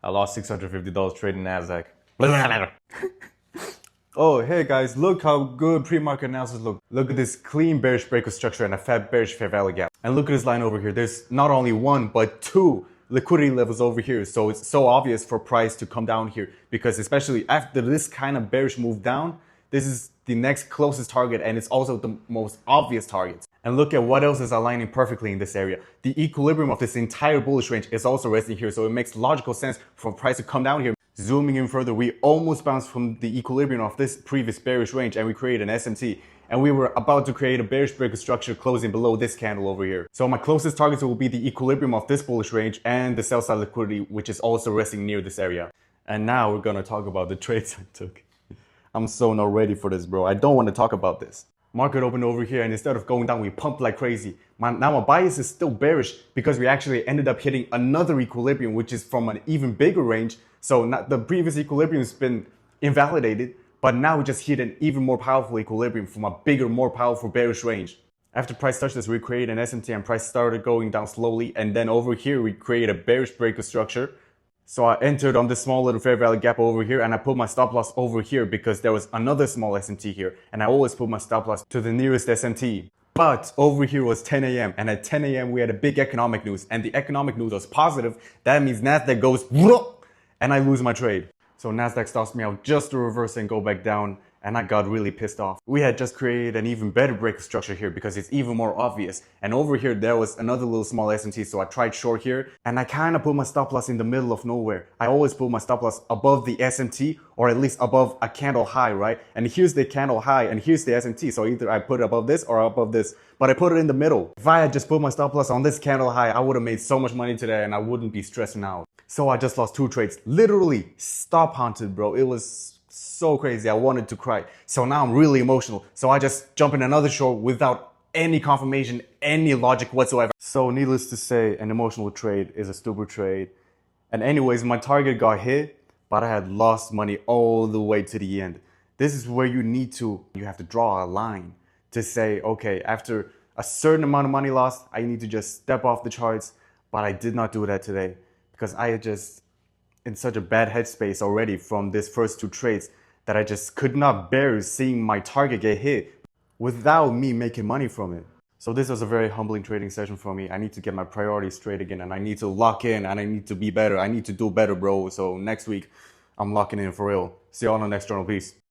I lost $650 trading Nasdaq. Oh, hey guys, look how good pre-market analysis look. Look at this clean bearish breakout structure and a fat bearish fair value gap. And look at this line over here. There's not only one, but two liquidity levels over here. So it's so obvious for price to come down here because especially after this kind of bearish move down, this is the next closest target and it's also the most obvious target. And look at what else is aligning perfectly in this area. The equilibrium of this entire bullish range is also resting here. So it makes logical sense for price to come down here. Zooming in further, we almost bounced from the equilibrium of this previous bearish range and we created an SMT. And we were about to create a bearish breakout structure closing below this candle over here. So my closest targets will be the equilibrium of this bullish range and the sell side liquidity, which is also resting near this area. And now we're gonna talk about the trades I took. I'm so not ready for this, bro. I don't want to talk about this. Market opened over here and instead of going down, we pumped like crazy. Now my bias is still bearish because we actually ended up hitting another equilibrium, which is from an even bigger range. So the previous equilibrium has been invalidated, but now we just hit an even more powerful equilibrium from a bigger, more powerful bearish range. After price touched this, we created an SMT and price started going down slowly. And then over here, we create a bearish breakout structure. So I entered on this small little fair value gap over here and I put my stop loss over here because there was another small SMT here. And I always put my stop loss to the nearest SMT. But over here was 10 a.m. and at 10 a.m. we had a big economic news and the economic news was positive. That means Nasdaq goes and I lose my trade. So Nasdaq stops me out just to reverse and go back down. And I got really pissed off. We had just created an even better breakout structure here because it's even more obvious. And over here, there was another little small SMT. So I tried short here and I kind of put my stop loss in the middle of nowhere. I always put my stop loss above the SMT or at least above a candle high, right? And here's the candle high and here's the SMT. So either I put it above this or above this, but I put it in the middle. If I had just put my stop loss on this candle high, I would have made so much money today and I wouldn't be stressing out. So I just lost two trades, literally stop hunted, bro. It was so crazy. I wanted to cry. So now I'm really emotional. So I just jump in another short without any confirmation, any logic whatsoever. So needless to say, an emotional trade is a stupid trade. And anyways, my target got hit, but I had lost money all the way to the end. This is where you have to draw a line to say, okay, after a certain amount of money lost, I need to just step off the charts. But I did not do that today because I just in such a bad headspace already from these first two trades that I just could not bear seeing my target get hit without me making money from it. So this was a very humbling trading session for me. I need to get my priorities straight again and I need to lock in and I need to be better. I need to do better, bro. So next week, I'm locking in for real. See you all on the next journal. Peace.